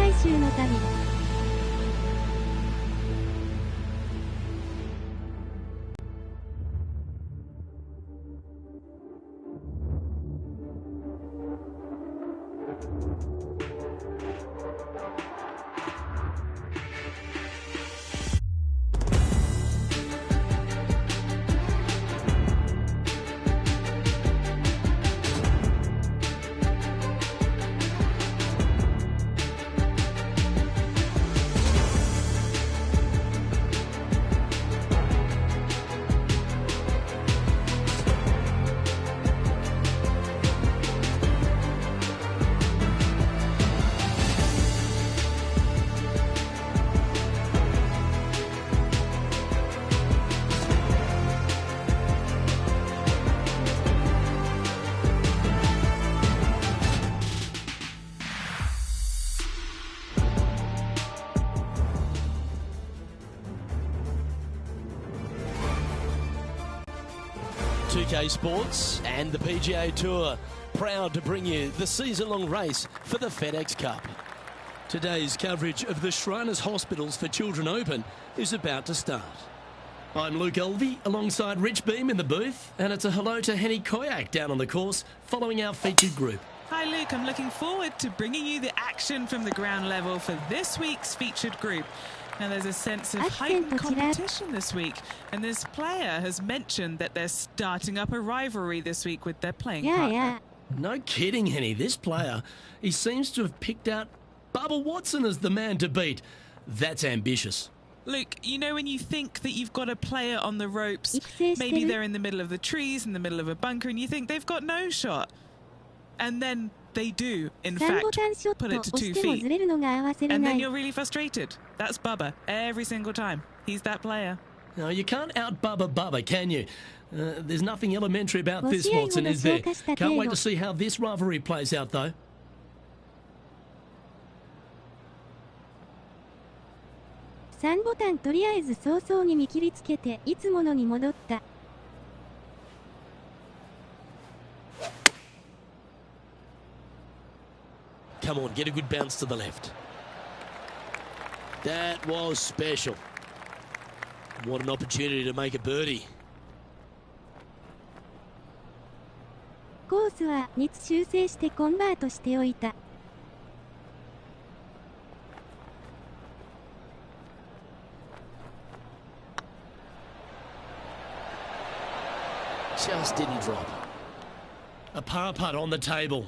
来週の旅。2K Sports and the PGA Tour proud to bring you the season-long race for the FedEx Cup. Today's coverage of the Shriners Hospitals for Children Open is about to start. I'm Luke Elvey alongside Rich Beam in the booth, and it's a hello to Henny Koyak down on the course following our featured group. Hi Luke, I'm looking forward to bringing you the action from the ground level for this week's featured group. Now there's a sense of heightened competition this week, and this player has mentioned that they're starting up a rivalry this week with their playing partner. No kidding, Henny. This player, he seems to have picked out Bubba Watson as the man to beat. That's ambitious. Luke, you know when you think that you've got a player on the ropes, maybe they're in the middle of the trees, in the middle of a bunker, and you think they've got no shot. And then they do, in fact, put it to 2 feet. And then you're really frustrated. That's Bubba every single time. He's that player. No, you can't out-Bubba Bubba, can you? There's nothing elementary about this, Watson, is there? Can't wait to see how this rivalry plays out, though. Come on, get a good bounce to the left. That was special. What an opportunity to make a birdie. Just didn't drop. A par putt on the table.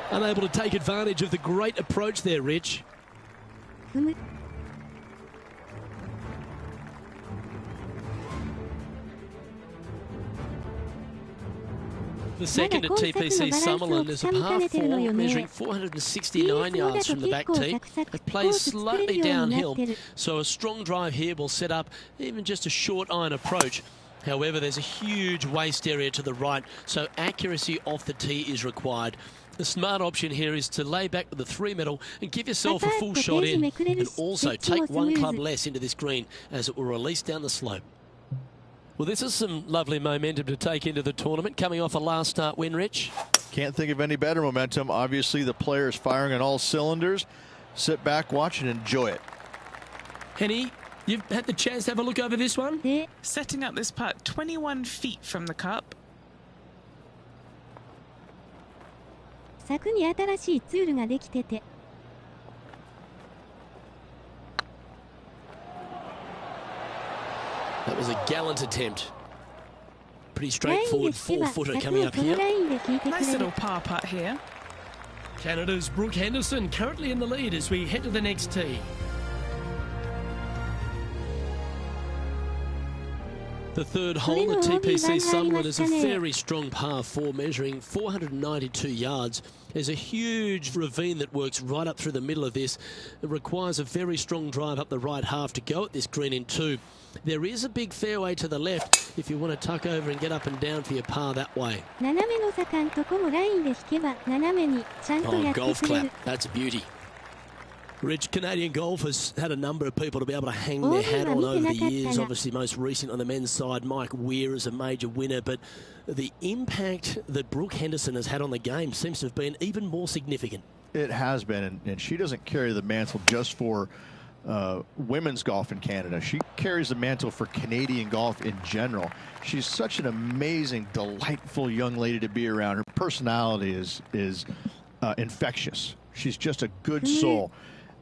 Unable to take advantage of the great approach there, Rich. The second at TPC Summerland is a par 4 measuring 469 yards from the back tee. It plays slightly downhill, so a strong drive here will set up even just a short iron approach. However, there's a huge waste area to the right, so accuracy off the tee is required. The smart option here is to lay back with the 3-metal and give yourself a full shot in, and also take one club less into this green as it will release down the slope. Well, this is some lovely momentum to take into the tournament, coming off a last start win, Rich. Can't think of any better momentum. Obviously, the players firing on all cylinders. Sit back, watch, and enjoy it. Henny, you've had the chance to have a look over this one? Setting up this putt 21 feet from the cup. That was a gallant attempt. Pretty straightforward 4-footer coming up here. Nice little par putt here. Canada's Brooke Henderson currently in the lead as we head to the next tee. The third hole at TPC Summerland is a very strong par 4 measuring 492 yards. There's a huge ravine that works right up through the middle of this. It requires a very strong drive up the right half to go at this green in 2. There is a big fairway to the left if you want to tuck over and get up and down for your par that way. Oh, golf clap. That's a beauty. Rich, Canadian golf has had a number of people to be able to hang their hat on over the years. Obviously, most recent on the men's side, Mike Weir is a major winner. But the impact that Brooke Henderson has had on the game seems to have been even more significant. It has been, and she doesn't carry the mantle just for women's golf in Canada. She carries the mantle for Canadian golf in general. She's such an amazing, delightful young lady to be around. Her personality is infectious. She's just a good soul.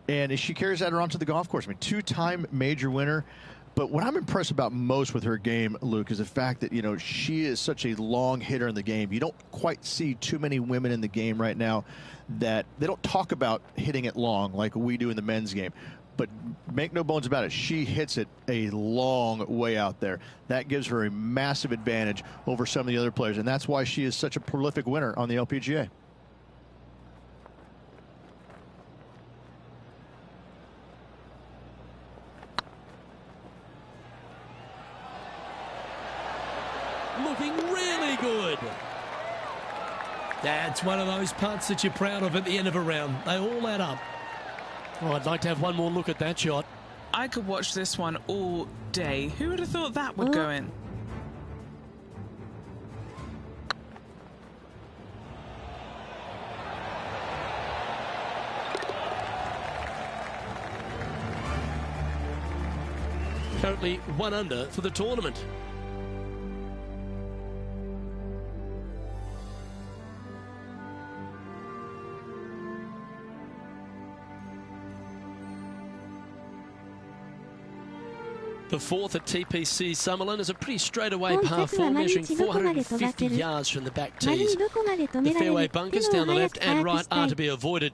And she carries that around to the golf course. I mean, two-time major winner. But what I'm impressed about most with her game, Luke, is the fact that, you know, she is such a long hitter in the game. You don't quite see too many women in the game right now that they don't talk about hitting it long like we do in the men's game. But make no bones about it, she hits it a long way out there. That gives her a massive advantage over some of the other players. And that's why she is such a prolific winner on the LPGA. Looking really good. That's one of those putts that you're proud of at the end of a round. They all add up. Oh, I'd like to have one more look at that shot. I could watch this one all day. Who would have thought that would go in? Currently 1 under for the tournament. The fourth at TPC Summerlin is a pretty straightaway par 4, measuring 450 yards from the back tees. The fairway bunkers down the left and right are to be avoided.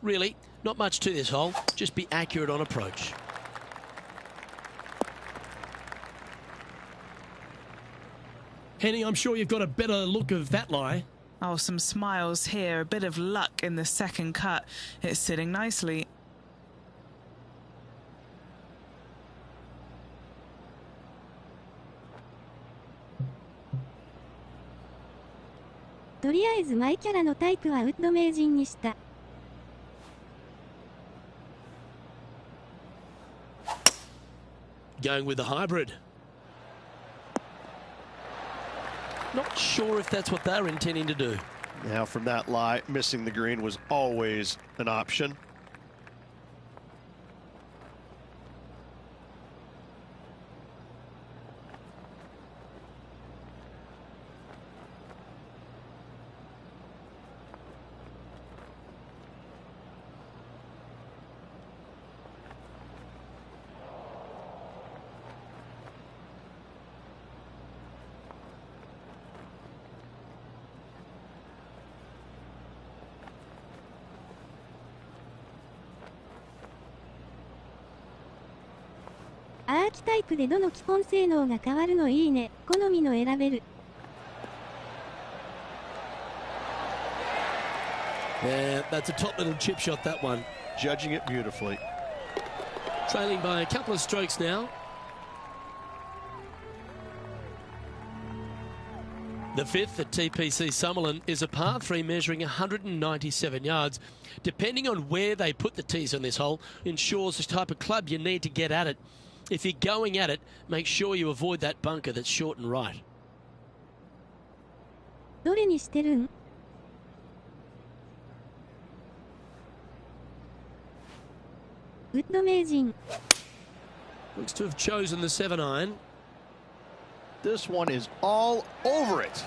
Really, not much to this hole. Just be accurate on approach. Henny, I'm sure you've got a better look of that lie. Oh, some smiles here. A bit of luck in the second cut. It's sitting nicely. Going with the hybrid. Not sure if that's what they're intending to do. Now, from that lie, missing the green was always an option. Yeah, that's a top little chip shot, that one. Judging it beautifully. Trailing by a couple of strokes now. The fifth at TPC Summerlin is a par 3 measuring 197 yards. Depending on where they put the tees on this hole, ensures the type of club you need to get at it. If you're going at it, make sure you avoid that bunker that's short and right. Looks to have chosen the 7-iron. This one is all over it.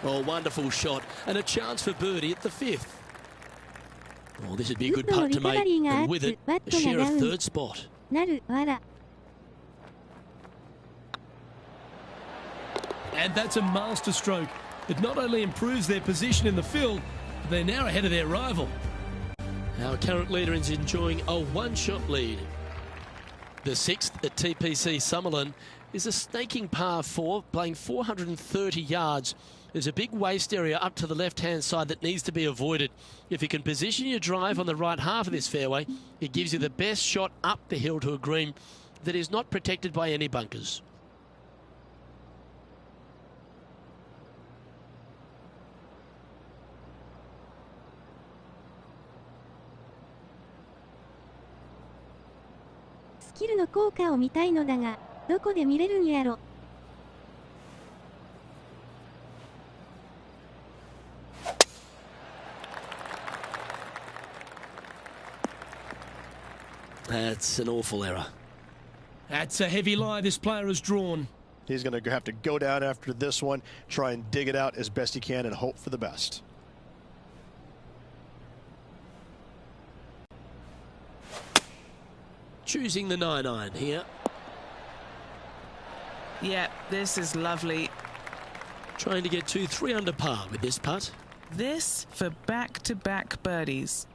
Oh, wonderful shot. And a chance for birdie at the 5th. Oh, this would be a good putt to make. And with it, a share of third spot. And that's a master stroke. It not only improves their position in the field, but they're now ahead of their rival. Our current leader is enjoying a one-shot lead. The 6th at TPC Summerlin is a snaking par 4, playing 430 yards. There's a big waste area up to the left-hand side that needs to be avoided. If you can position your drive on the right half of this fairway, it gives you the best shot up the hill to a green that is not protected by any bunkers. キルの効果を見たいのだが、どこで見れるんやろ。That's an awful error. That's a heavy lie this player has drawn. He's going to have to go down after this one, try and dig it out as best he can and hope for the best. Choosing the 9-iron here. Yeah, this is lovely. Trying to get 3 under par with this putt. This for back-to-back birdies.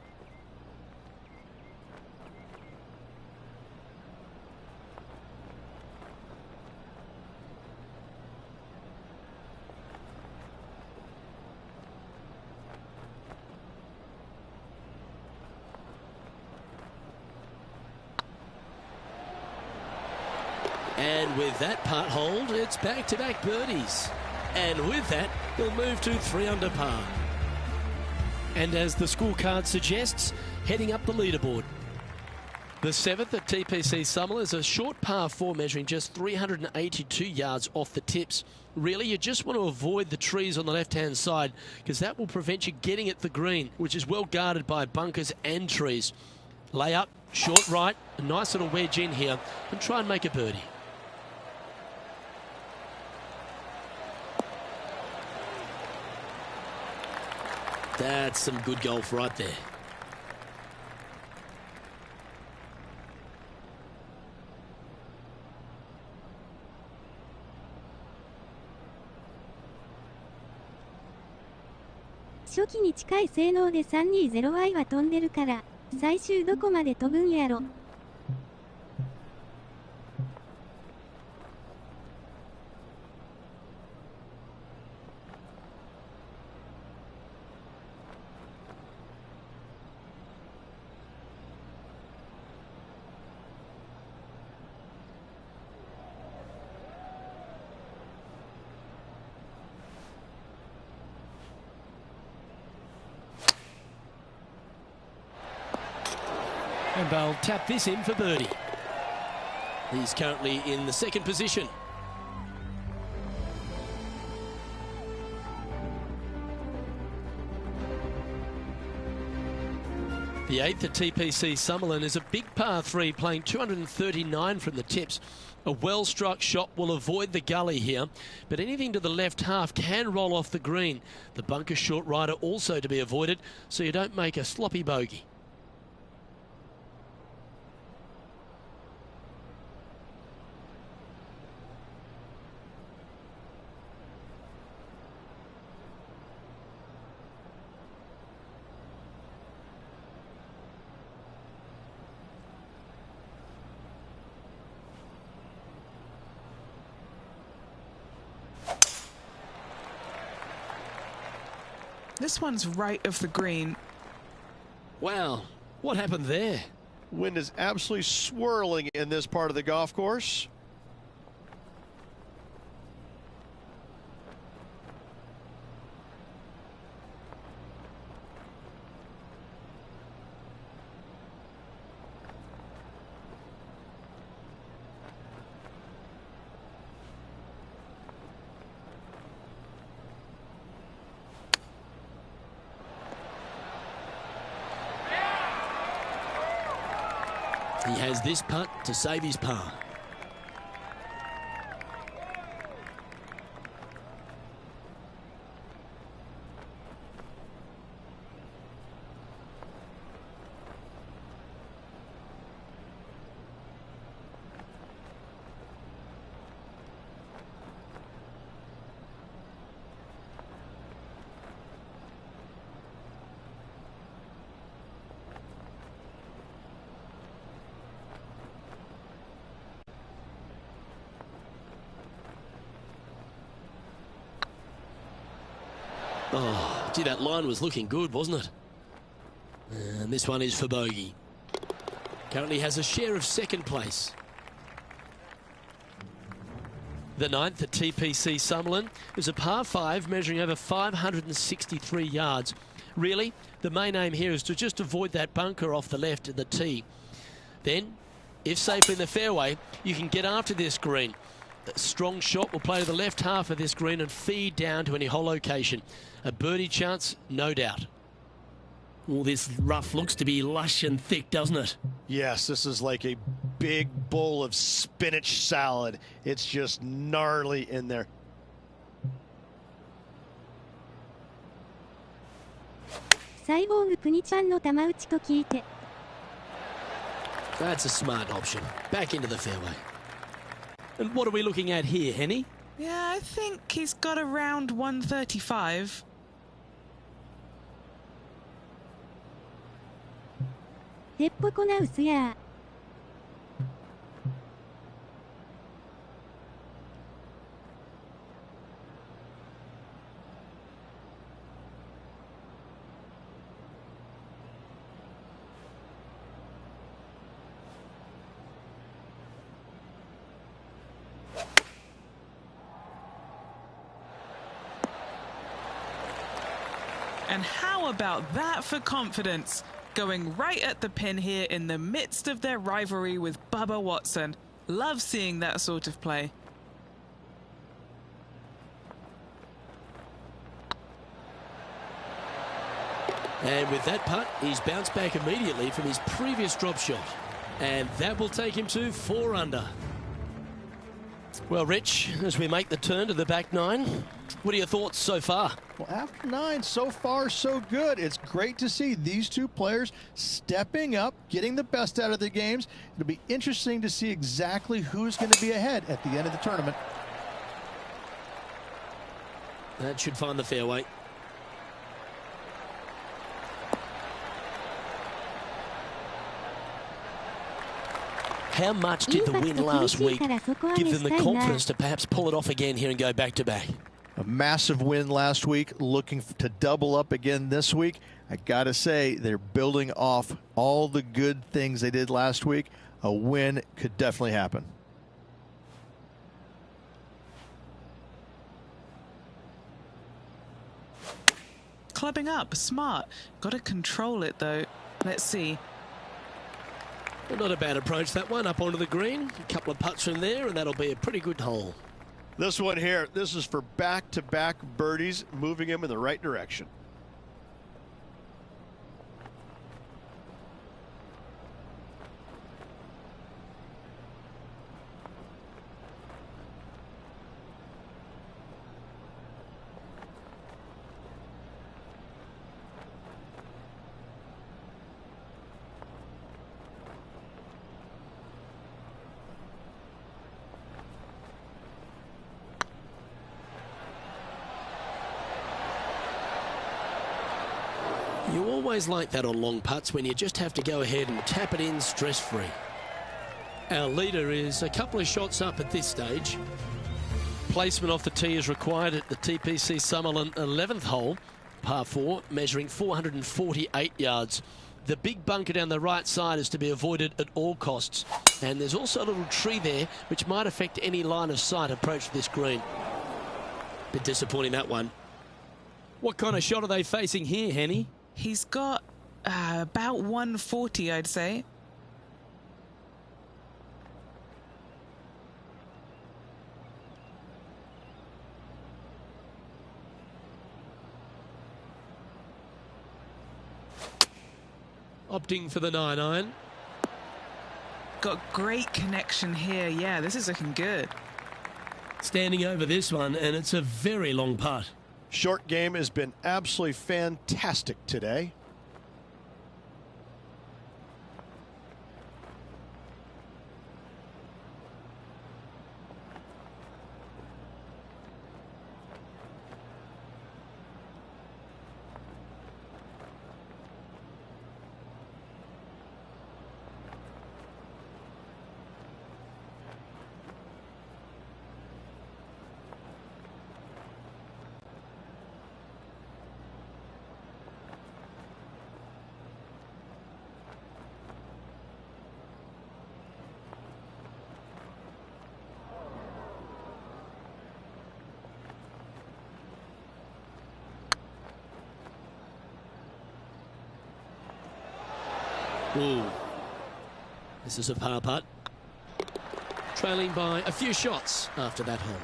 And with that putt hold, it's back-to-back birdies. And with that, he'll move to 3 under par. And as the scorecard suggests, heading up the leaderboard. The 7th at TPC Summerlin is a short par 4 measuring just 382 yards off the tips. Really, you just want to avoid the trees on the left-hand side because that will prevent you getting at the green, which is well guarded by bunkers and trees. Lay up, short right, a nice little wedge in here, and try and make a birdie. That's some good golf right there. "初期に近い性能で 320i は飛んでるから、最終どこまで飛ぶんやろ。And they'll tap this in for birdie. He's currently in the 2nd position. The 8th at TPC Summerlin is a big par 3 playing 239 from the tips. A well-struck shot will avoid the gully here, but anything to the left half can roll off the green. The bunker short rider also to be avoided, so you don't make a sloppy bogey. This one's right of the green. Wow, what happened there? Wind is absolutely swirling in this part of the golf course. He has this putt to save his par. Oh, gee, that line was looking good, wasn't it? And this one is for bogey. Currently has a share of 2nd place. The 9th at TPC Summerlin is a par 5 measuring over 563 yards. Really, the main aim here is to just avoid that bunker off the left of the tee. Then, If safely in the fairway, you can get after this green. A strong shot will play to the left half of this green and feed down to any hole location. A birdie chance, no doubt. Well, this rough looks to be lush and thick, doesn't it? Yes, this is like a big bowl of spinach salad. It's just gnarly in there. That's a smart option. Back into the fairway. And what are we looking at here, Henny? Yeah, I think he's got around 135. And how about that for confidence? Going right at the pin here in the midst of their rivalry with Bubba Watson. Love seeing that sort of play. And with that putt, he's bounced back immediately from his previous drop shot. And that will take him to 4 under. Well, Rich, as we make the turn to the back 9, what are your thoughts so far? Well, after 9, so far, so good. It's great to see these two players stepping up, getting the best out of their games. It'll be interesting to see exactly who's going to be ahead at the end of the tournament. That should find the fairway. How much did the win last week give them the confidence to perhaps pull it off again here and go back-to-back? A massive win last week, looking to double up again this week. I got to say, they're building off all the good things they did last week. A win could definitely happen. Clubbing up, smart. Got to control it, though. Let's see. Well, not a bad approach, that one, up onto the green. A couple of putts from there, and that'll be a pretty good hole. This one here, this is for back-to-back birdies, moving him in the right direction. You always like that on long putts when you just have to go ahead and tap it in stress-free. Our leader is a couple of shots up at this stage. Placement off the tee is required at the TPC Summerlin 11th hole, par 4, measuring 448 yards. The big bunker down the right side is to be avoided at all costs. And there's also a little tree there which might affect any line of sight approach to this green. Bit disappointing, that one. What kind of shot are they facing here, Henny? He's got about 140, I'd say. Opting for the 9-iron. Got great connection here. Yeah, this is looking good. Standing over this one, and it's a very long putt. Short game has been absolutely fantastic today. Ooh. This is a par putt. Trailing by a few shots after that hole.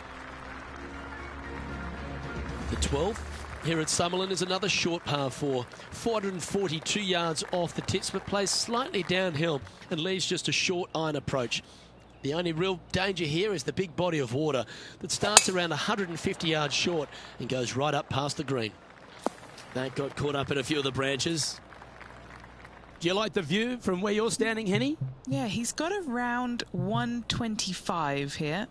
The 12th here at Summerlin is another short par 4. 442 yards off the tips, but plays slightly downhill and leaves just a short iron approach. The only real danger here is the big body of water that starts around 150 yards short and goes right up past the green. That got caught up in a few of the branches. Do you like the view from where you're standing, Henny? Yeah, he's got around 125 here.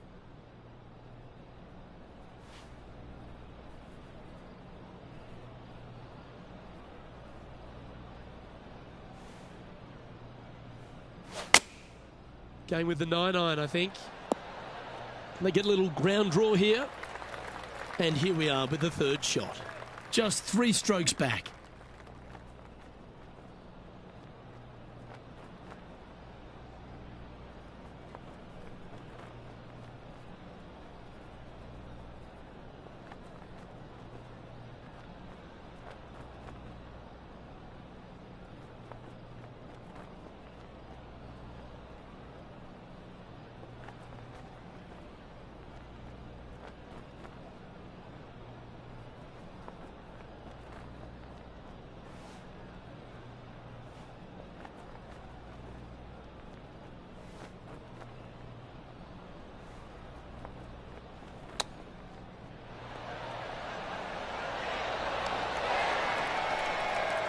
Going with the 9-iron, I think. They get a little ground draw here. And here we are with the third shot. Just 3 strokes back.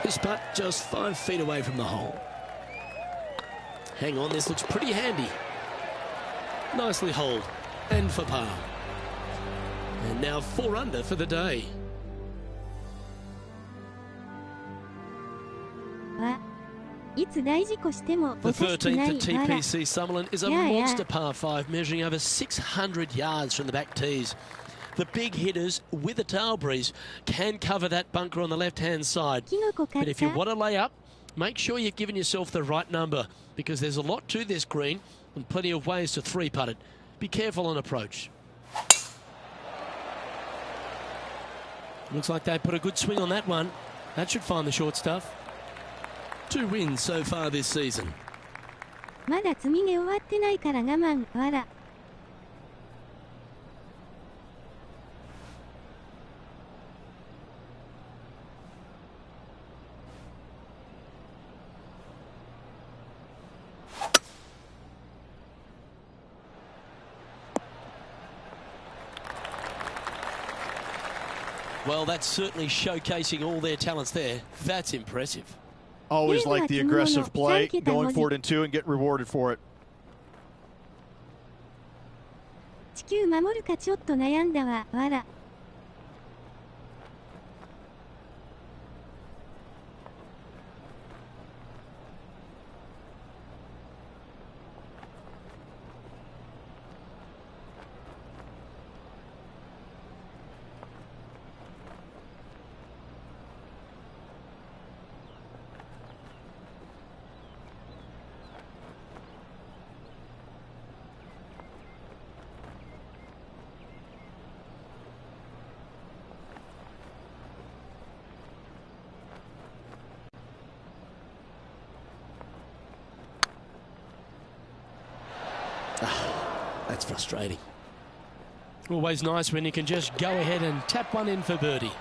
This putt just 5 feet away from the hole. Hang on, this looks pretty handy. Nicely holed and for par. And now 4 under for the day. The 13th at TPC Summerlin is a monster par 5 measuring over 600 yards from the back tees. The big hitters with a tail breeze can cover that bunker on the left-hand side. But if you want to lay up, make sure you've given yourself the right number because there's a lot to this green and plenty of ways to 3-putt it. Be careful on approach. Looks like they put a good swing on that one. That should find the short stuff. 2 wins so far this season. Well, that's certainly showcasing all their talents there. That's impressive. Always like the aggressive play, going forward in 2 and get rewarded for it. That's frustrating. Always nice when you can just go ahead and tap one in for birdie.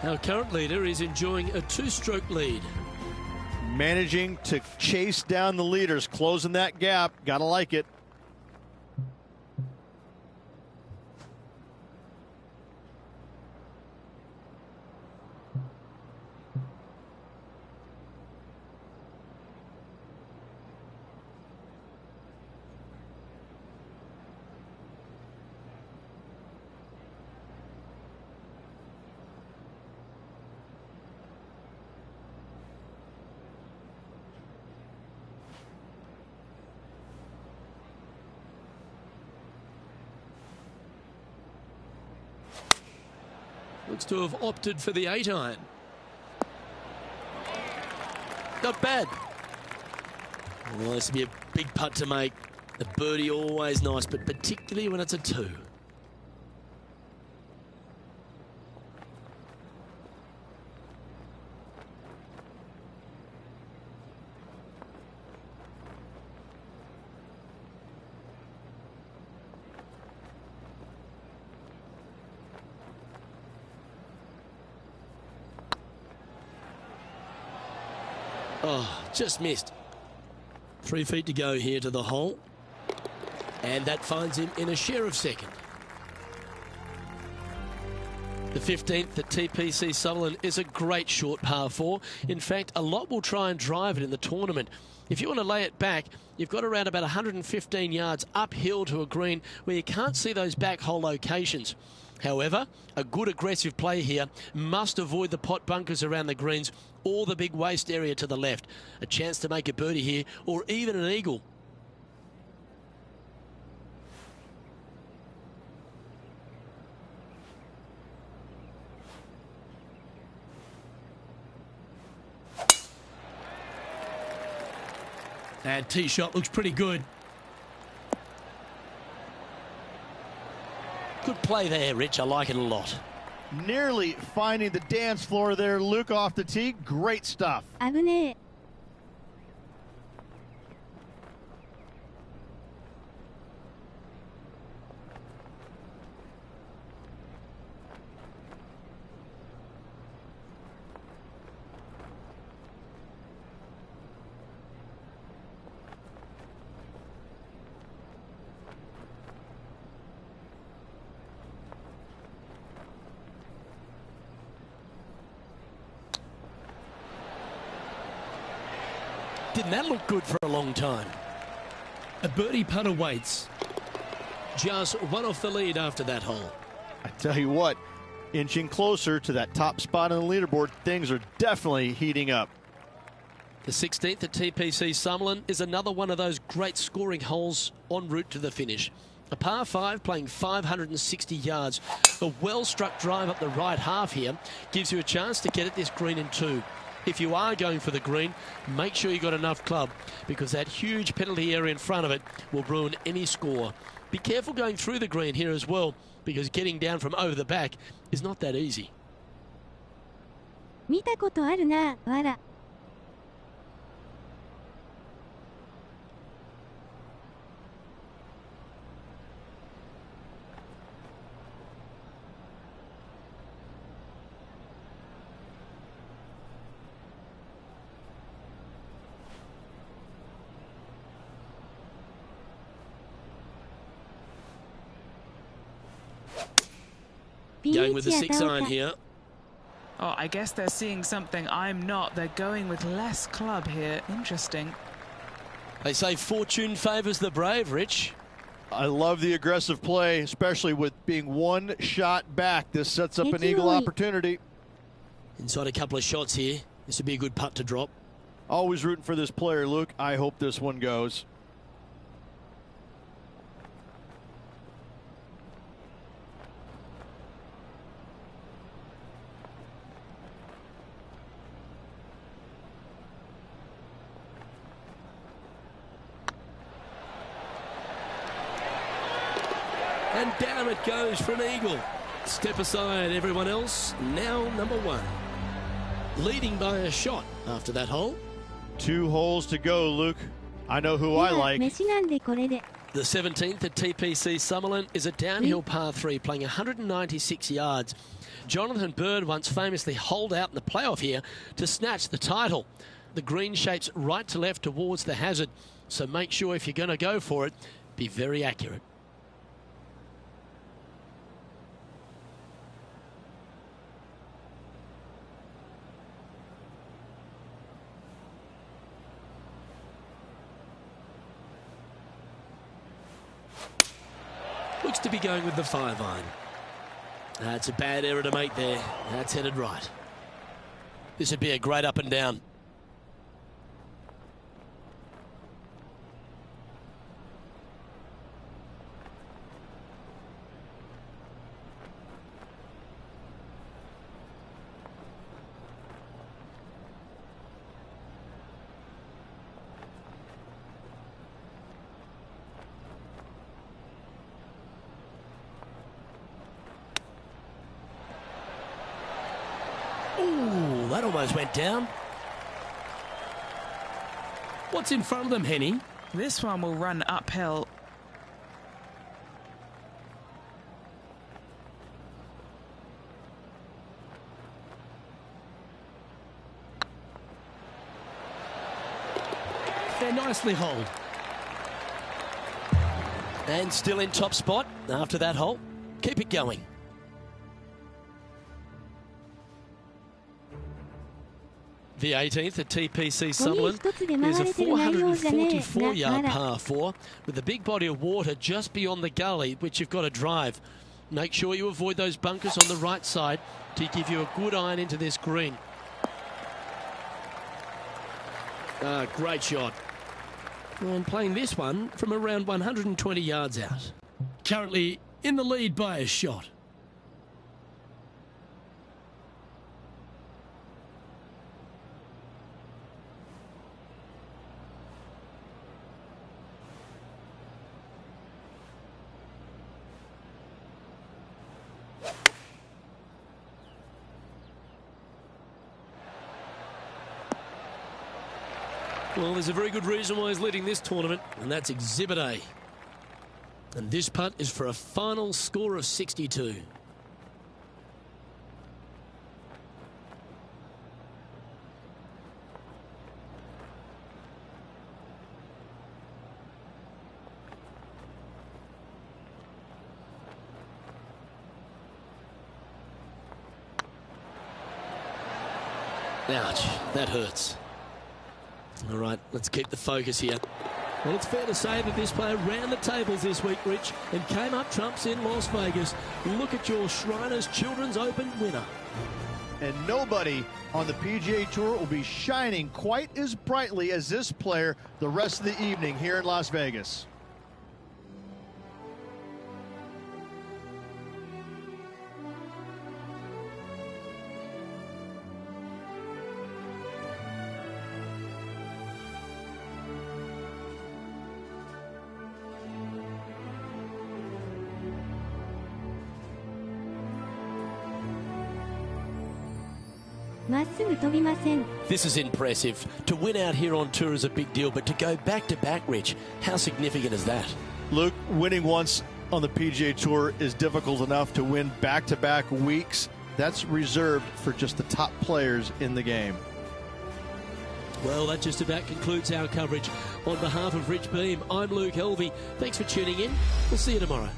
Our current leader is enjoying a 2-stroke lead. Managing to chase down the leaders, closing that gap. Gotta like it. Looks to have opted for the 8-iron. Not bad. Well, this would be a big putt to make. A birdie always nice, but particularly when it's a 2. Oh, just missed. 3 feet to go here to the hole. And that finds him in a share of second. The 15th at TPC Sutherland is a great short par 4. In fact, a lot will try and drive it in the tournament. If you want to lay it back, you've got around about 115 yards uphill to a green where you can't see those back hole locations. However, a good aggressive play here must avoid the pot bunkers around the greens or the big waste area to the left. A chance to make a birdie here or even an eagle. That tee shot looks pretty good. Good play there, Rich. I like it a lot. Nearly finding the dance floor there, Luke, off the tee. Great stuff. 危ねえ。Didn't that look good for a long time? A birdie putt awaits. Just one off the lead after that hole. I tell you what, inching closer to that top spot on the leaderboard, things are definitely heating up. The 16th at TPC Summerlin is another one of those great scoring holes en route to the finish. A par 5 playing 560 yards. A well-struck drive up the right half here gives you a chance to get at this green in 2. If you are going for the green, make sure you've got enough club because that huge penalty area in front of it will ruin any score. Be careful going through the green here as well because getting down from over the back is not that easy. 見たことあるな、わら。Going with the 6 iron here. Oh, I guess they're seeing something I'm not. They're going with less club here. Interesting. They say fortune favours the brave, Rich. I love the aggressive play, especially with being one shot back. This sets up an eagle opportunity. Inside a couple of shots here. This would be a good putt to drop. Always rooting for this player, Luke. I hope this one goes. And down it goes for an eagle. Step aside, everyone else. Now number 1. Leading by a shot after that hole. 2 holes to go, Luke. I know who I like. 飯なんでこれで。 The 17th at TPC Summerlin is a downhill par 3 playing 196 yards. Jonathan Bird once famously holed out in the playoff here to snatch the title. The green shapes right to left towards the hazard, so make sure if you're going to go for it, be very accurate. Looks to be going with the 5 iron. That's a bad error to make there. That's headed right. This would be a great up and down. Ooh, that almost went down. What's in front of them, Henny? This one will run uphill. They're nicely holed. And still in top spot after that hole. Keep it going. The 18th at TPC Summerlin is a 444-yard par 4 with a big body of water just beyond the gully, which you've got to drive. Make sure you avoid those bunkers on the right side to give you a good iron into this green. Great shot. And playing this one from around 120 yards out. Currently in the lead by a shot. Well, there's a very good reason why he's leading this tournament, and that's Exhibit A. And this putt is for a final score of 62. Ouch, that hurts. All right, let's keep the focus here. Well, it's fair to say that this player ran the tables this week, Rich, and came up trumps in Las Vegas. Look at your Shriners Children's Open winner. And nobody on the PGA Tour will be shining quite as brightly as this player the rest of the evening here in Las Vegas. This is impressive. To win out here on tour is a big deal, but to go back-to-back, Rich, how significant is that? Luke, winning once on the PGA Tour is difficult enough. To win back-to-back weeks, that's reserved for just the top players in the game. Well, that just about concludes our coverage. On behalf of Rich Beam, I'm Luke Helvey. Thanks for tuning in. We'll see you tomorrow.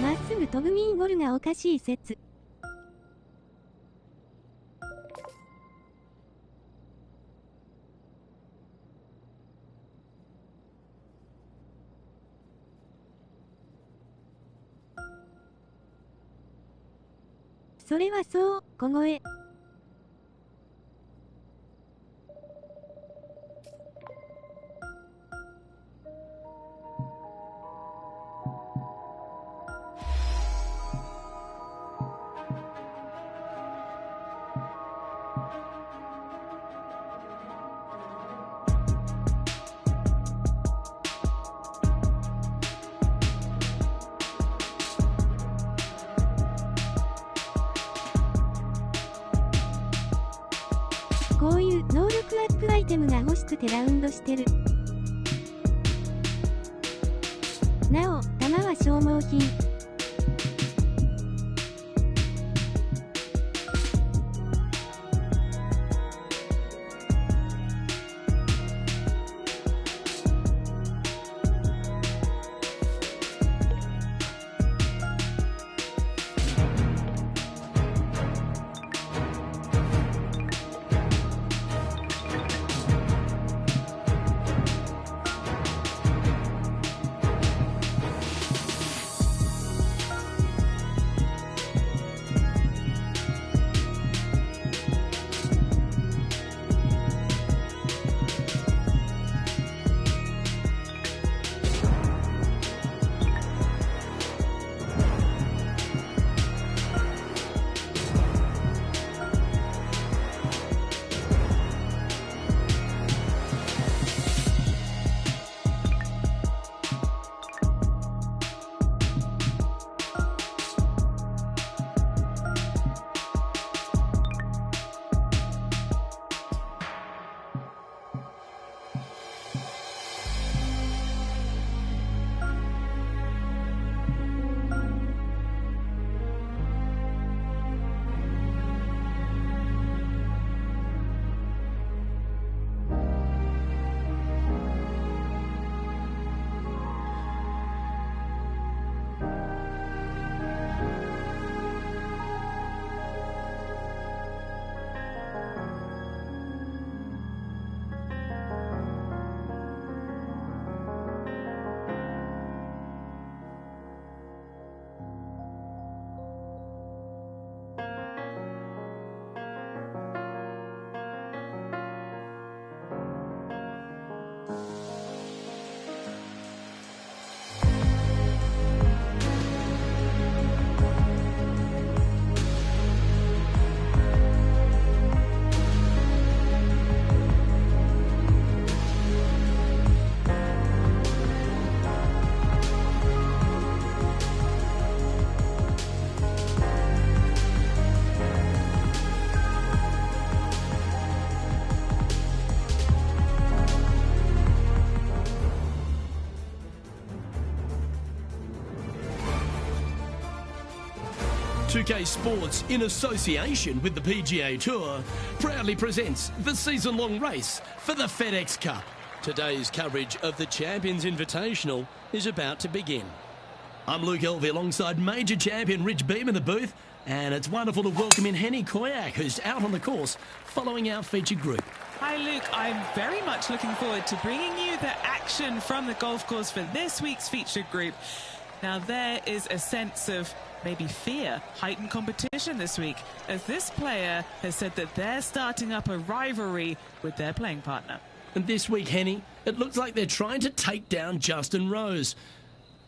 まっすぐ飛ぶミンゴルがおかしい説。それはそう、小声。こういう能力アップアイテムが欲しくてラウンドしてる。なお、弾は消耗品。UK Sports, in association with the PGA Tour, proudly presents the season-long race for the FedEx Cup. Today's coverage of the Champions Invitational is about to begin. I'm Luke Elvey alongside major champion Rich Beam in the booth, and it's wonderful to welcome in Henny Koyak, who's out on the course following our featured group. Hi Luke, I'm very much looking forward to bringing you the action from the golf course for this week's featured group. Now there is a sense of maybe fear, heightened competition this week, as this player has said that they're starting up a rivalry with their playing partner. And this week, Henny, it looks like they're trying to take down Justin Rose.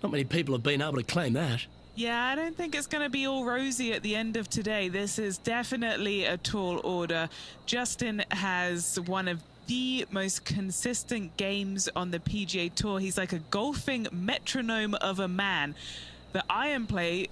Not many people have been able to claim that. Yeah, I don't think it's going to be all rosy at the end of today. This is definitely a tall order. Justin has one of the most consistent games on the PGA Tour. He's like a golfing metronome of a man. The iron play,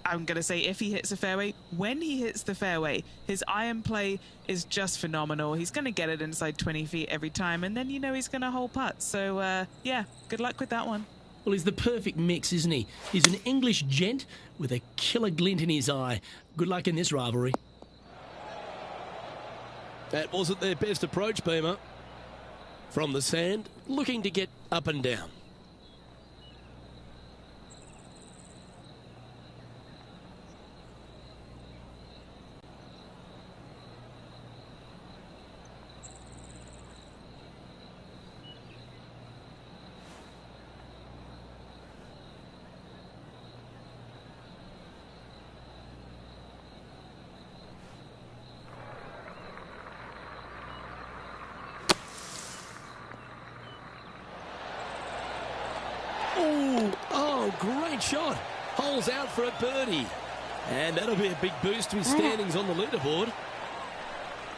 I'm going to say if he hits the fairway, when he hits the fairway, his iron play is just phenomenal. He's going to get it inside 20 feet every time, and then you know he's going to hole putt. So, yeah, good luck with that one. Well, he's the perfect mix, isn't he? He's an English gent with a killer glint in his eye. Good luck in this rivalry. That wasn't their best approach, Beamer. From the sand, looking to get up and down. Oh, great shot. Holes out for a birdie. And that'll be a big boost to his standings on the leaderboard.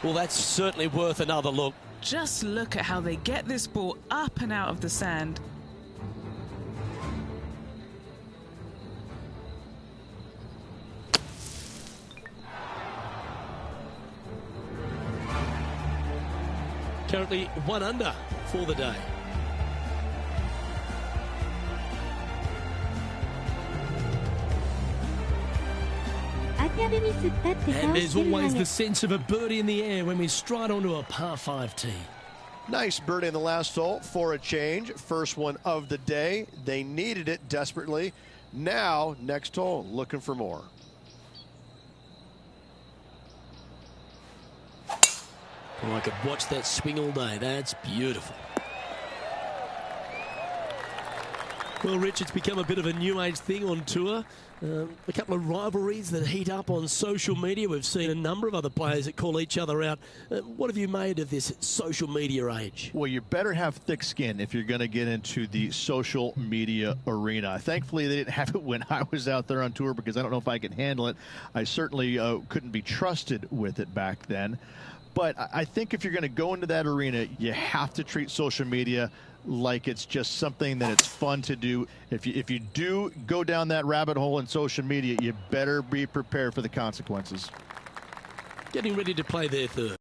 Well, that's certainly worth another look. Just look at how they get this ball up and out of the sand. Currently 1 under for the day. And there's always the sense of a birdie in the air when we stride onto a par 5 tee. Nice birdie in the last hole for a change. First one of the day. They needed it desperately. Now, next hole, looking for more. Oh, I could watch that swing all day. That's beautiful. Well, Rich, it's become a bit of a new age thing on tour. A couple of rivalries that heat up on social media. We've seen a number of other players that call each other out. What have you made of this social media age? Well, you better have thick skin if you're going to get into the social media arena. Thankfully, they didn't have it when I was out there on tour because I don't know if I could handle it. I certainly couldn't be trusted with it back then. But I think if you're going to go into that arena, you have to treat social media like it's just something that it's fun to do. If you do go down that rabbit hole in social media, you better be prepared for the consequences. Getting ready to play their third.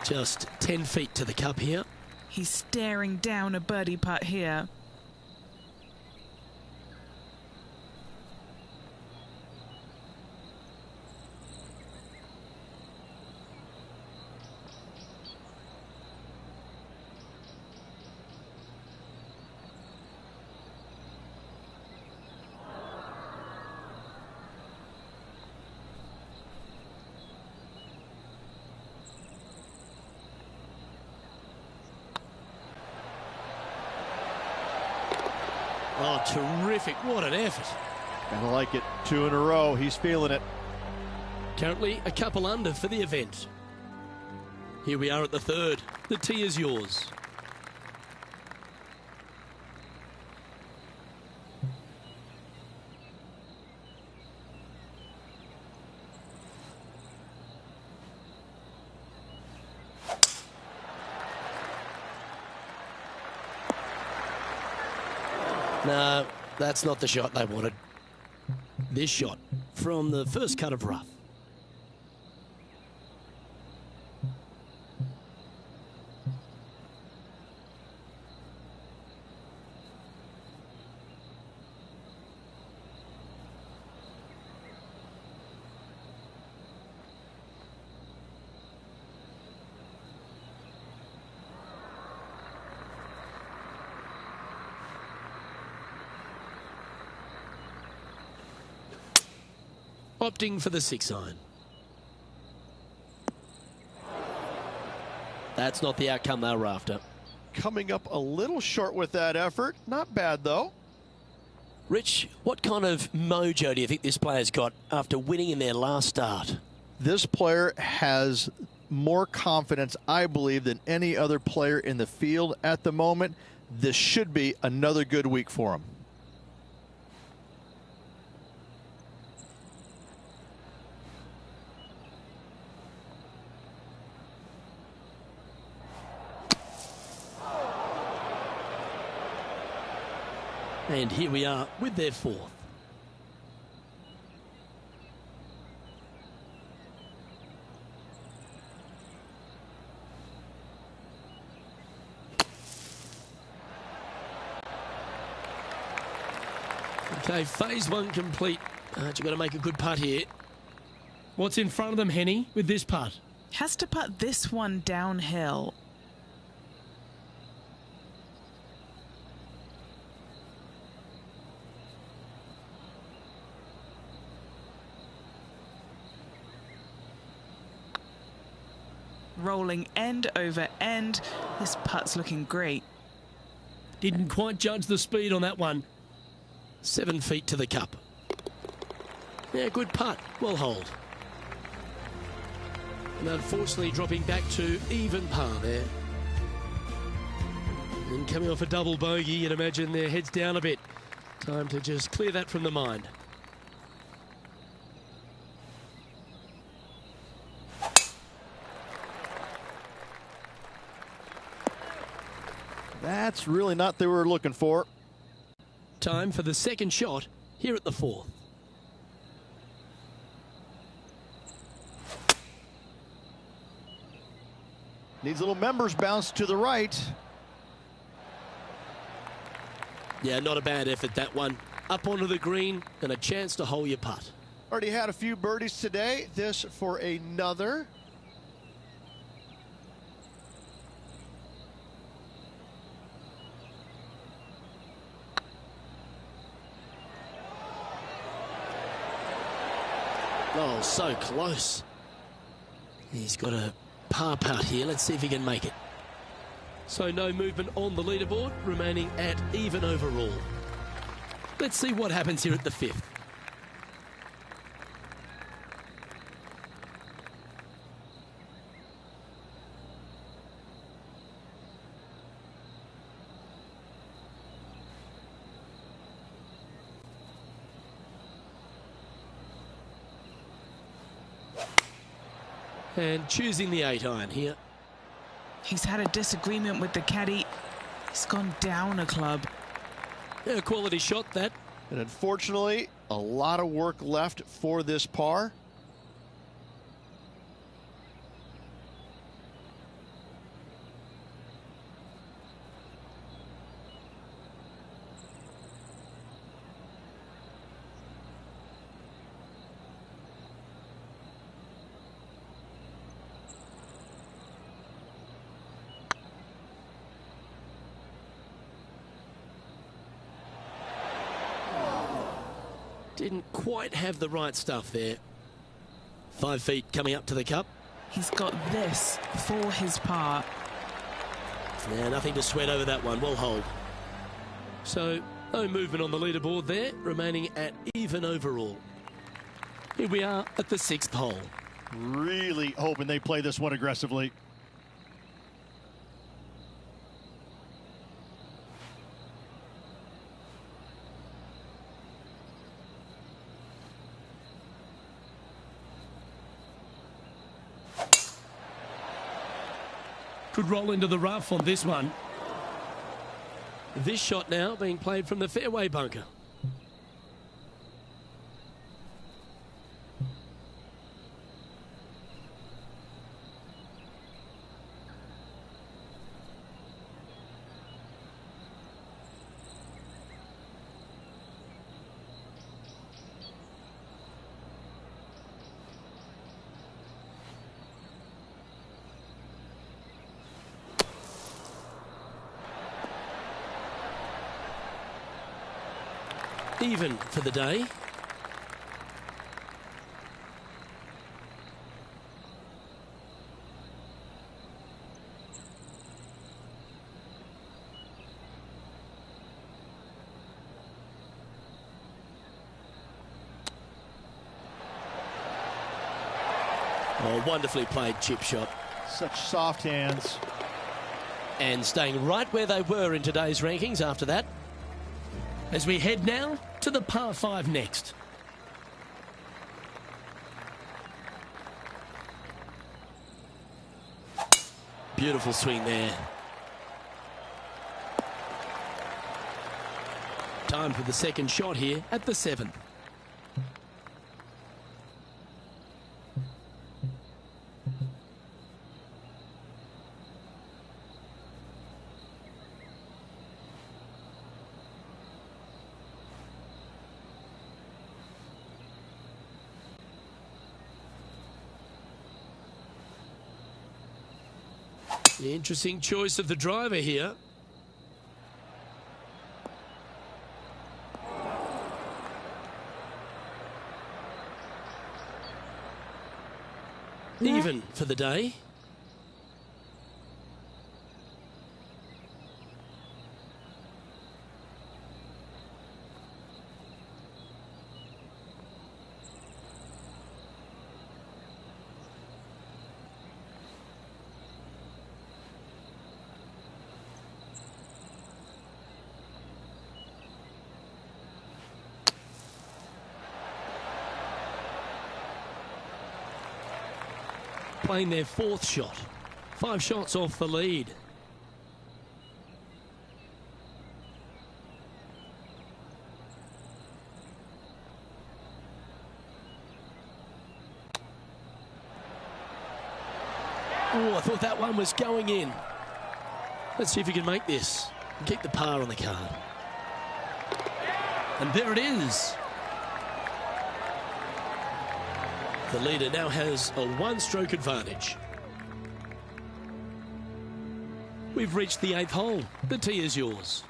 Just 10 feet to the cup here. He's staring down a birdie putt here. Oh, terrific. What an effort. I like it. 2 in a row. He's feeling it. Currently a couple under for the event. Here we are at the third. The tee is yours. No, that's not the shot they wanted. This shot from the first cut of rough. Opting for the 6-iron. That's not the outcome they were after. Coming up a little short with that effort. Not bad, though. Rich, what kind of mojo do you think this player's got after winning in their last start? This player has more confidence, I believe, than any other player in the field at the moment. This should be another good week for him. And here we are with their fourth. Okay, phase one complete. You've got to make a good putt here. What's in front of them, Henny, with this putt? Has to putt this one downhill. Rolling end over end. This putt's looking great. Didn't quite judge the speed on that one. 7 feet to the cup. Yeah, good putt. Well hold. And unfortunately dropping back to even par there. And coming off a double bogey, you'd imagine their heads down a bit. Time to just clear that from the mind. That's really not what they were looking for. Time for the second shot here at the fourth. Needs a little members bounce to the right. Yeah, not a bad effort, that one. Up onto the green and a chance to hole your putt. Already had a few birdies today. This for another. Oh, so close. He's got a par putt here. Let's see if he can make it. So no movement on the leaderboard, remaining at even overall. Let's see what happens here at the fifth. And choosing the 8-iron here. He's had a disagreement with the caddy. He's gone down a club. Yeah, a quality shot, that. And unfortunately, a lot of work left for this par. Didn't quite have the right stuff there. 5 feet coming up to the cup. He's got this for his par. Yeah, nothing to sweat over that one. Well hold. So, no movement on the leaderboard there, remaining at even overall. Here we are at the 6th hole. Really hoping they play this one aggressively. Could roll into the rough on this one. This shot now being played from the fairway bunker. Even for the day. Oh, wonderfully played chip shot. Such soft hands. And staying right where they were in today's rankings after that. As we head now to the par 5 next. Beautiful swing there. Time for the second shot here at the 7th. The interesting choice of the driver here. Even for the day. Playing their 4th shot. 5 shots off the lead. Oh, I thought that one was going in. Let's see if he can make this and keep the par on the card. And there it is. The leader now has a 1-stroke advantage. We've reached the 8th hole. The tee is yours.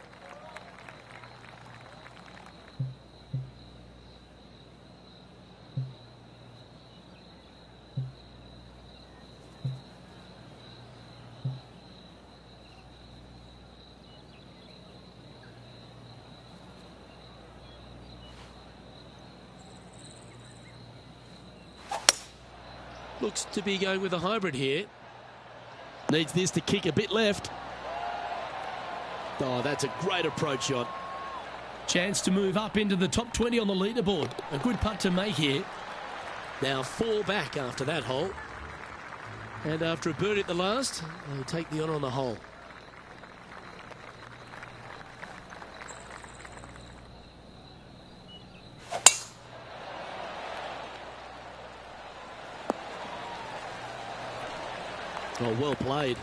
Looks to be going with a hybrid here. Needs this to kick a bit left. Oh, that's a great approach shot. Chance to move up into the top 20 on the leaderboard. A good putt to make here. Now 4 back after that hole. And after a birdie at the last, they'll take the honour on the hole. Oh, well played.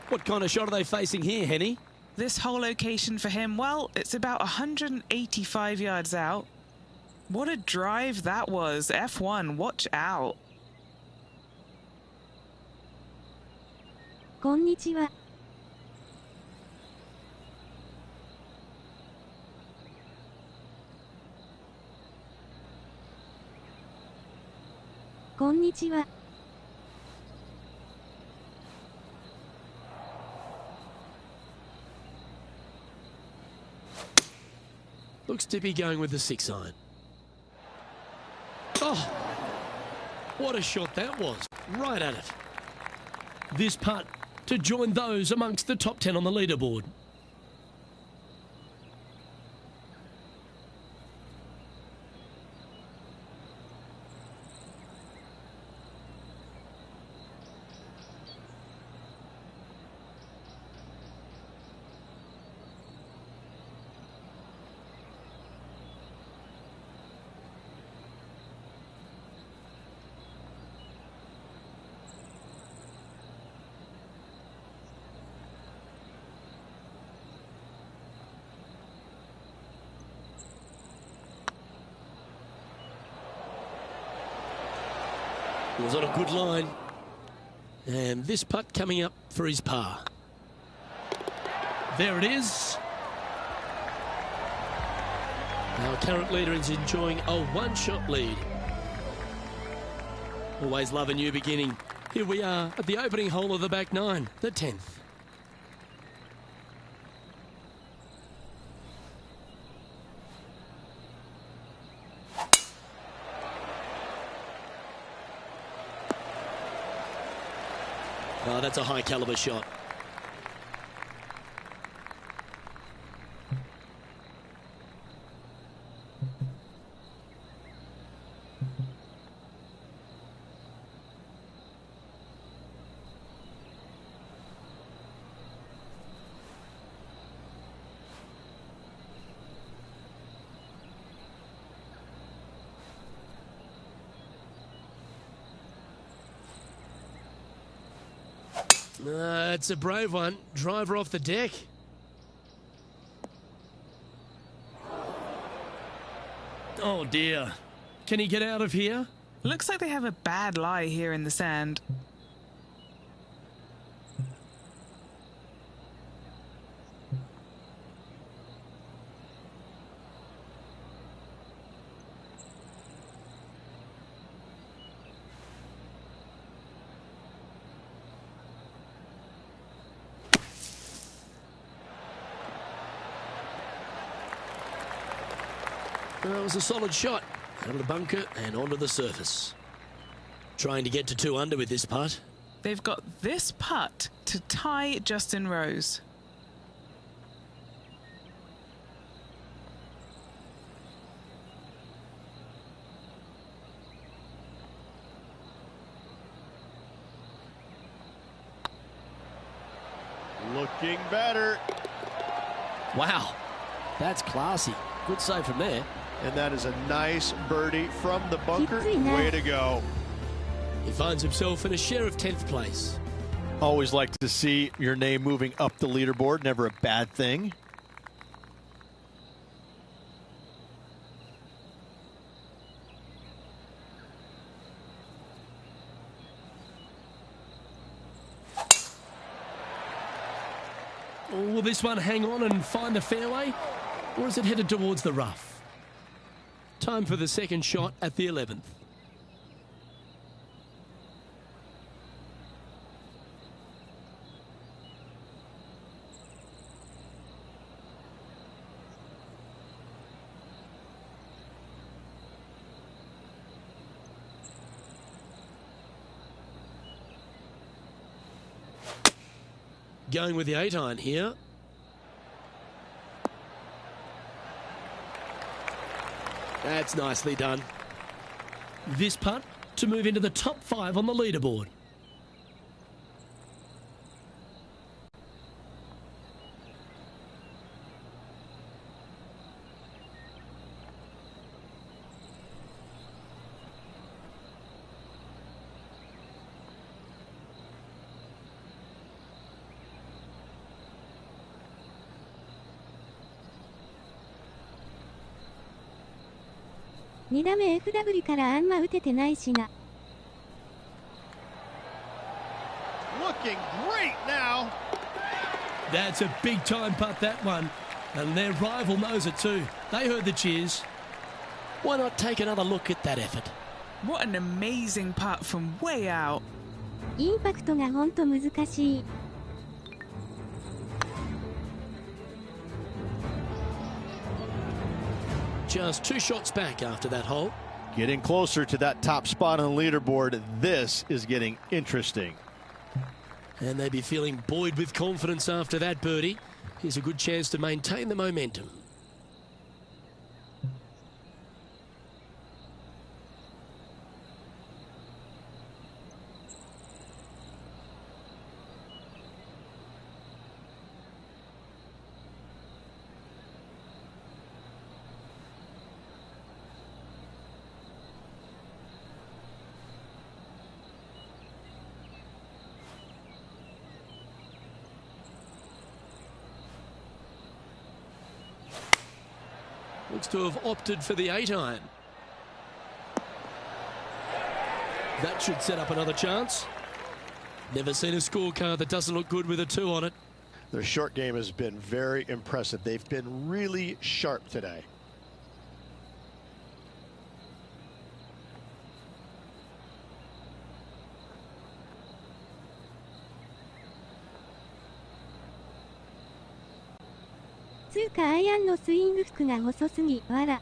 What kind of shot are they facing here, Henny? This whole location for him, well, it's about 185 yards out. What a drive that was. F1, watch out. こんにちは。こんにちは。Looks to be going with the 6-iron. Oh, what a shot that was. Right at it. This putt to join those amongst the top 10 on the leaderboard. was on a good line. And this putt coming up for his par. There it is. Our current leader is enjoying a one-shot lead. Always love a new beginning. Here we are at the opening hole of the back nine, the 10th. Oh, that's a high caliber shot. It's a brave one. Driver off the deck. Oh dear. Can he get out of here? Looks like they have a bad lie here in the sand. Well, it was a solid shot. Out of the bunker and onto the surface. Trying to get to 2 under with this putt. They've got this putt to tie Justin Rose. Looking better. Wow, that's classy. Good save from there. And that is a nice birdie from the bunker. Way to go. He finds himself in a share of 10th place. Always like to see your name moving up the leaderboard. Never a bad thing. Will this one hang on and find the fairway? Or is it headed towards the rough? Time for the second shot at the 11th. Going with the 8-iron here. That's nicely done. This putt to move into the top 5 on the leaderboard.2打目 FW からあんま打ててないしな。Looking great now. That's a big time putt, that one. And their rival knows it too. They heard the cheers. Why not take another look at that effort? What an amazing putt from way out. インパクトがほんと難しい。Just 2 shots back after that hole. Getting closer to that top spot on the leaderboard. This is getting interesting. And they'd be feeling buoyed with confidence after that birdie. Here's a good chance to maintain the momentum. Looks to have opted for the 8-iron. That should set up another chance. Never seen a scorecard that doesn't look good with a 2 on it. Their short game has been very impressive. They've been really sharp today.アイアンのスイング服が細すぎ、わら。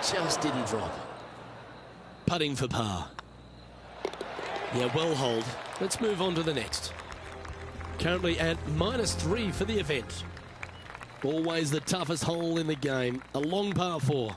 Just didn't drop. Putting for par. Yeah, well hold. Let's move on to the next. Currently at -3 for the event. Always the toughest hole in the game. A long par 4.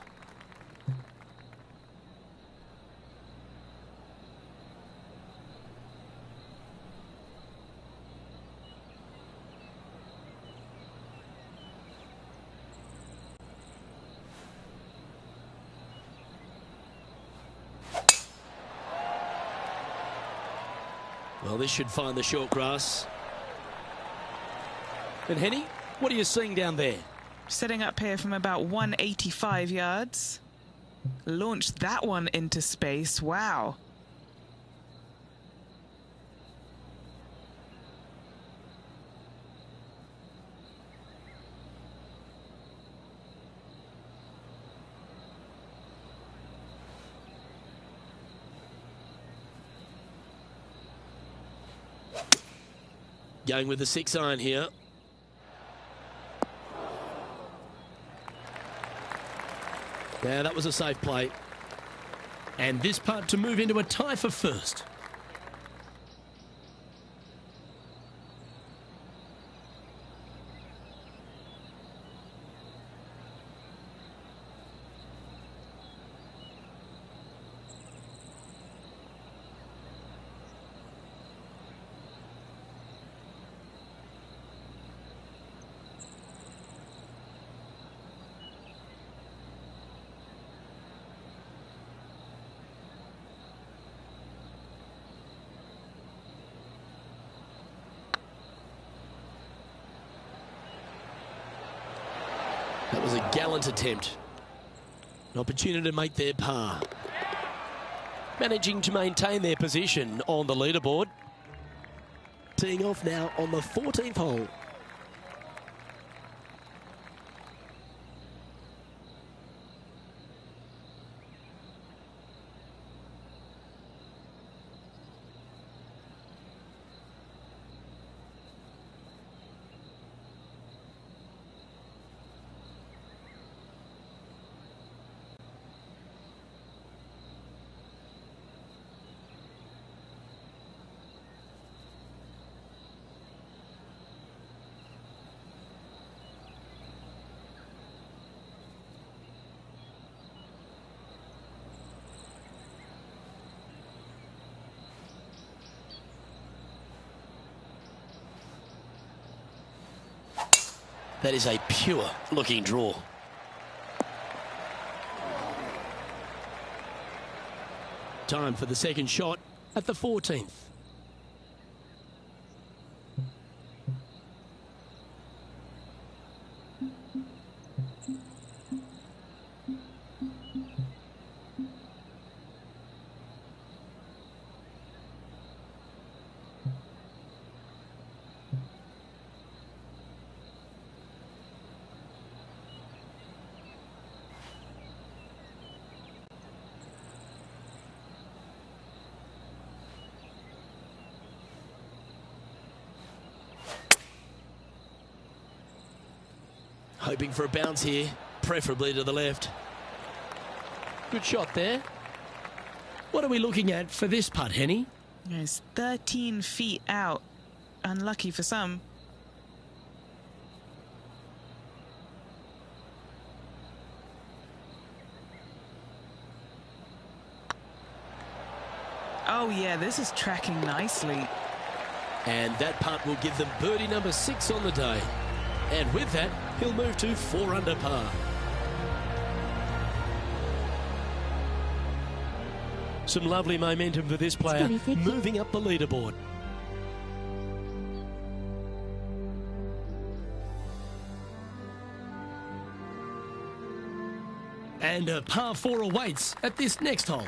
Well, this should find the short grass. And Henny, what are you seeing down there? Setting up here from about 185 yards. Launched that one into space. Wow. Going with the 6-iron here. Yeah, that was a safe play. And this putt to move into a tie for first. That was a gallant attempt. An opportunity to make their par. Managing to maintain their position on the leaderboard. Teeing off now on the 14th hole. That is a pure looking draw. Time for the second shot at the 14th. Hoping for a bounce here, preferably to the left. Good shot there. What are we looking at for this putt, Henny? It's 13 feet out. Unlucky for some. Oh, yeah, this is tracking nicely. And that putt will give them birdie number 6 on the day. And with that, he'll move to 4 under par. Some lovely momentum for this player, moving up the leaderboard. And a par 4 awaits at this next hole.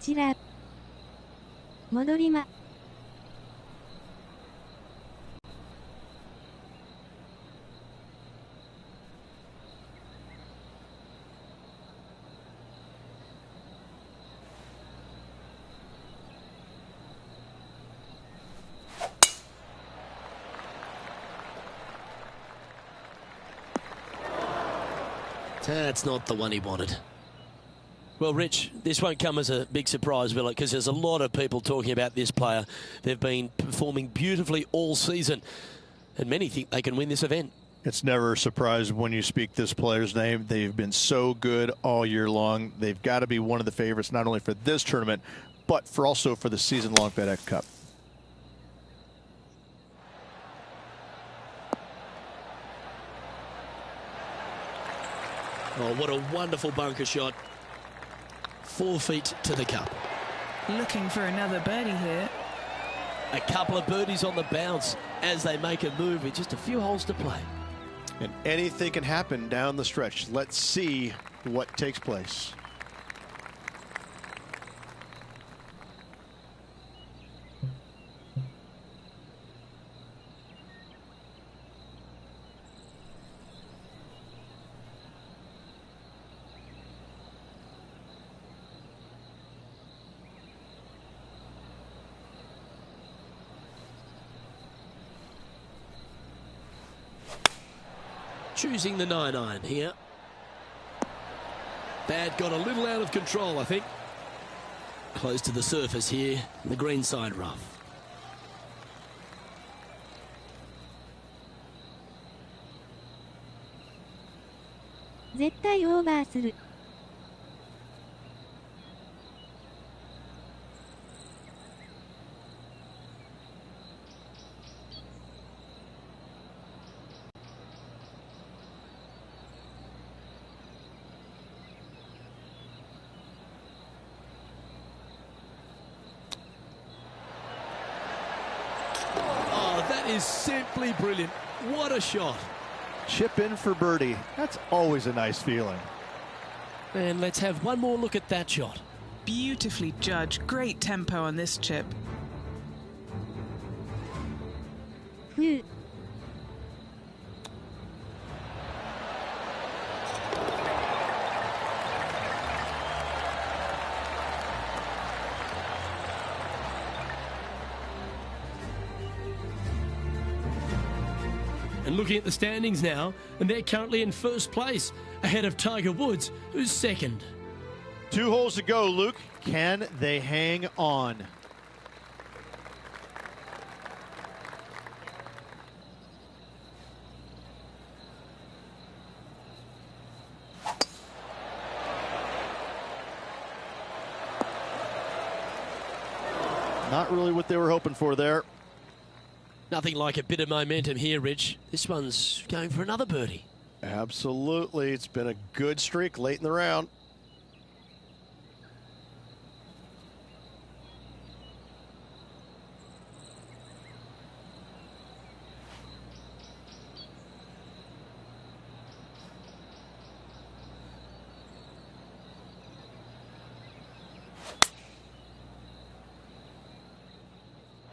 ちら。戻りま。That's not the one he wanted. Well, Rich, this won't come as a big surprise, will it? Because there's a lot of people talking about this player. They've been performing beautifully all season, and many think they can win this event. It's never a surprise when you speak this player's name. They've been so good all year long. They've got to be one of the favorites, not only for this tournament, but also for the season-long FedEx Cup. Oh, what a wonderful bunker shot. 4 feet to the cup. Looking for another birdie here. A couple of birdies on the bounce as they make a move with just a few holes to play. And anything can happen down the stretch. Let's see what takes place. Choosing the 9-iron here. Bad got a little out of control, I think. Close to the surface here, the green side rough. 絶対オーバーする。That is simply brilliant. What a shot. Chip in for birdie. That's always a nice feeling. And let's have one more look at that shot. Beautifully judged. Great tempo on this chip. Phew. And looking at the standings now, and they're currently in first place, ahead of Tiger Woods, who's second. 2 holes to go, Luke. Can they hang on? Not really what they were hoping for there. Nothing like a bit of momentum here, Rich. This one's going for another birdie. Absolutely. It's been a good streak late in the round.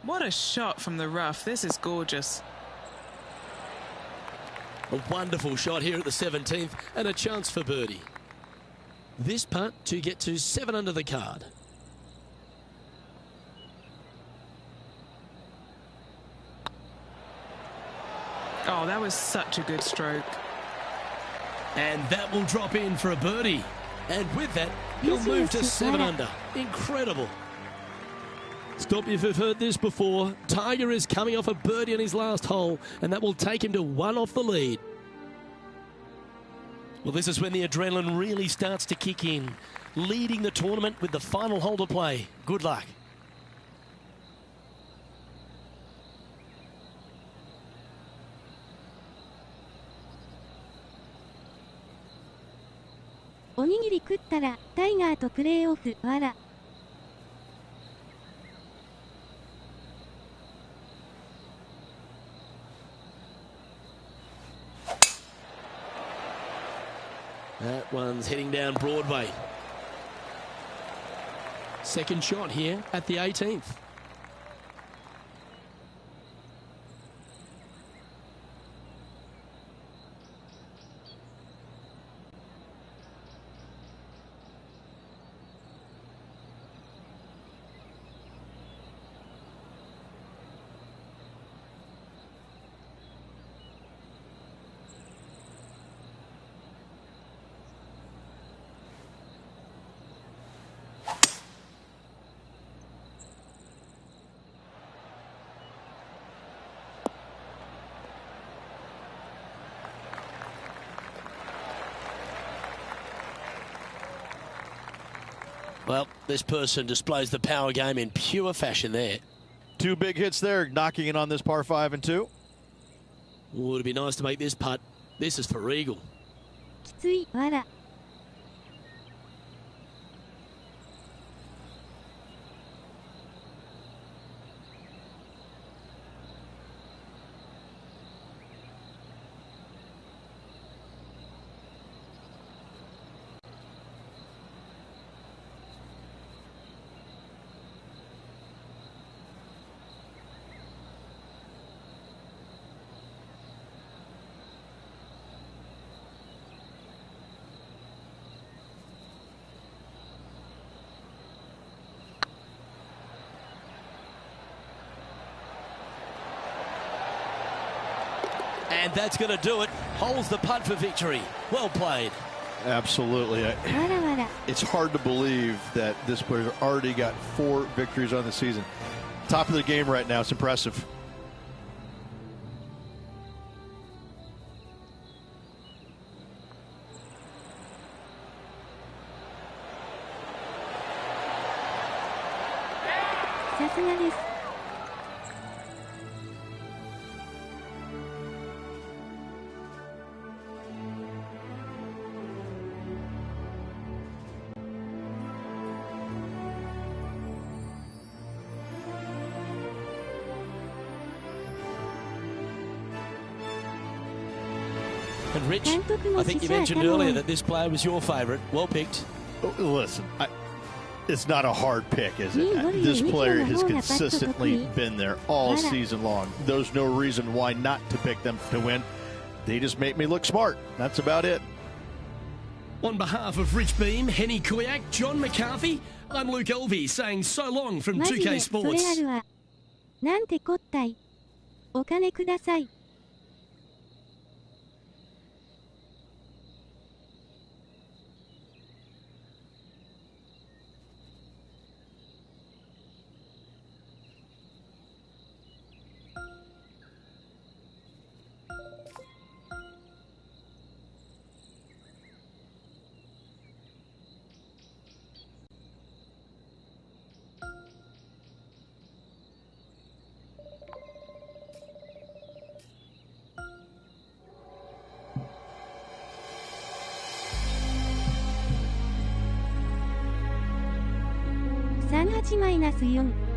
What a shot from the rough. This is gorgeous. A wonderful shot here at the 17th and a chance for birdie. This putt to get to 7 under the card. Oh, that was such a good stroke. And that will drop in for a birdie. And with that, he'll move to 7 under. Incredible. Stop if you've heard this before. Tiger is coming off a birdie on his last hole, and that will take him to 1 off the lead. Well, this is when the adrenaline really starts to kick in. Leading the tournament with the final hole to play. Good luck.おにぎり食ったらタイガーとプレーオフわら。That one's heading down Broadway. Second shot here at the 18th. Well, this person displays the power game in pure fashion there. 2 big hits there, knocking it on this par 5 and 2. Oh, it'd be nice to make this putt. This is for eagle. きつい、わら。And that's going to do it. Holds the putt for victory. Well played. Absolutely. It's hard to believe that this player already got 4 victories on the season. Top of the game right now. It's impressive. And Rich, I think you mentioned earlier that this player was your favourite. Well picked. Listen, it's not a hard pick, is it? This player has consistently been there all season long. There's no reason why not to pick them to win. They just make me look smart. That's about it. On behalf of Rich Beam, Henny Koyak, John McCarthy, I'm Luke Elvey saying so long from 2K Sports. なんてこったい。お金ください。38-4。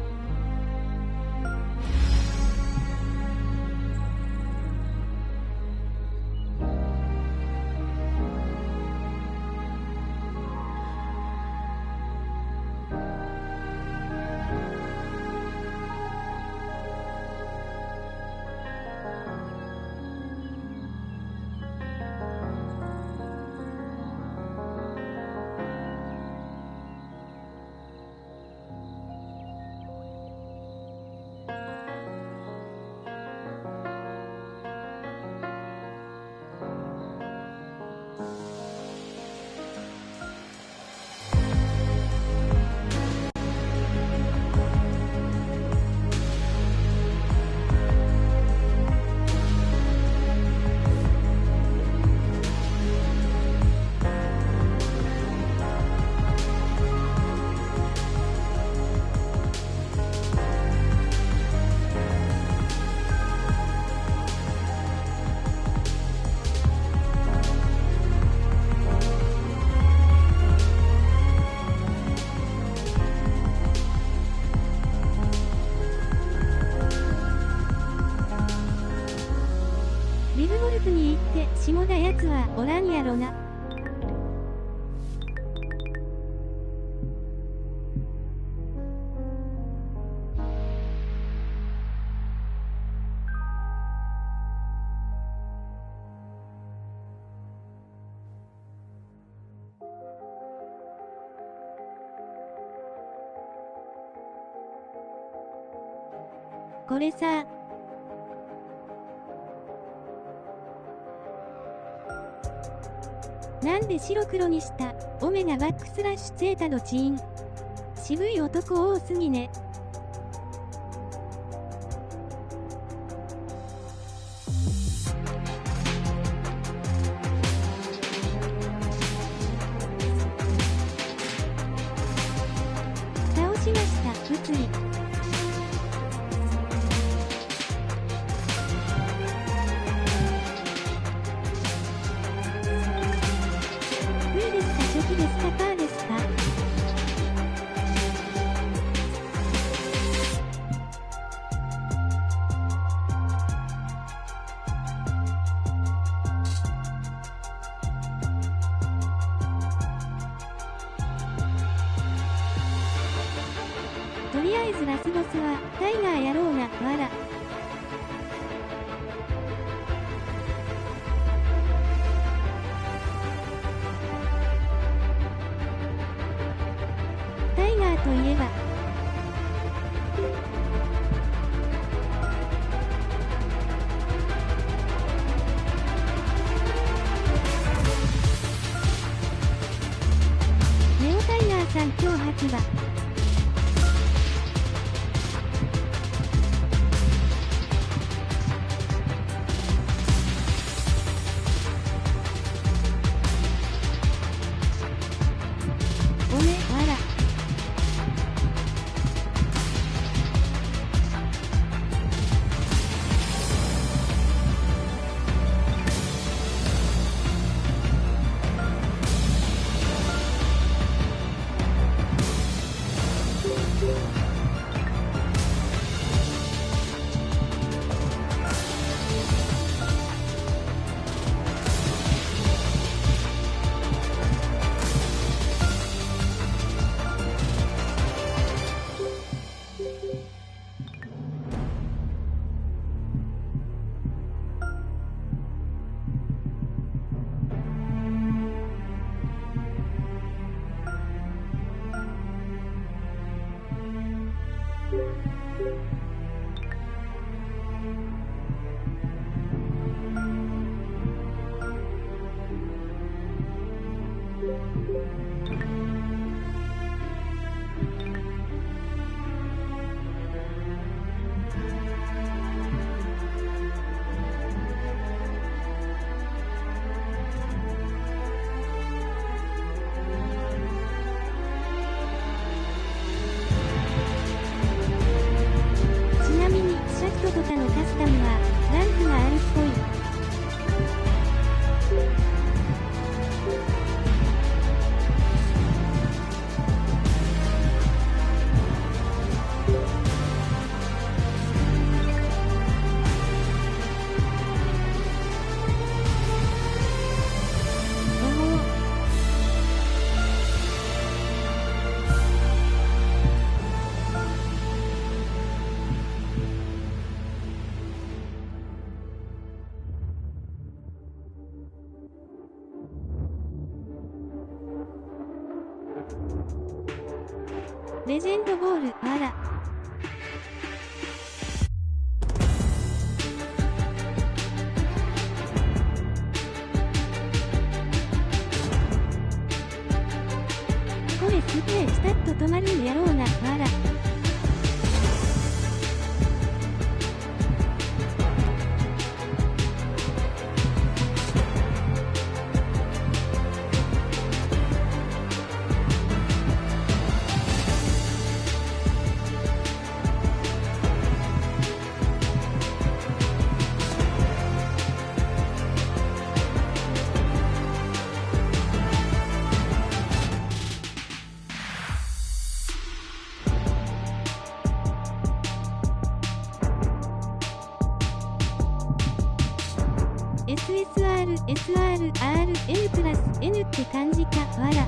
下田やつはおらんやろな。これさ。なんで白黒にした？オメガバックスラッシュゼータのチーン。渋い男多すぎね。倒しました、物理。初期ですか？パーですか？とりあえずラスボスはタイガーやろうな、わら。タイガーといえばネオタイガーさん今日白馬。おめわら。ちなみにシャフトとかのカスタムはランクがあるっぽい。レジェンドボール、わら。これスペースタッと止まるんやろうな、わら。SSR、SR、R、N プラス N って感じか、わら。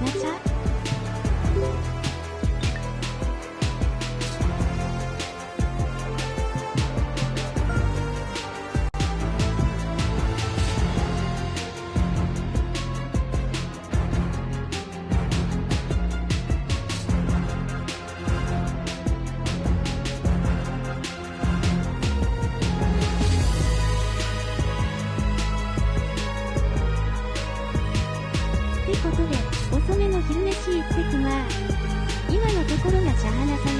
ガチャ？花様。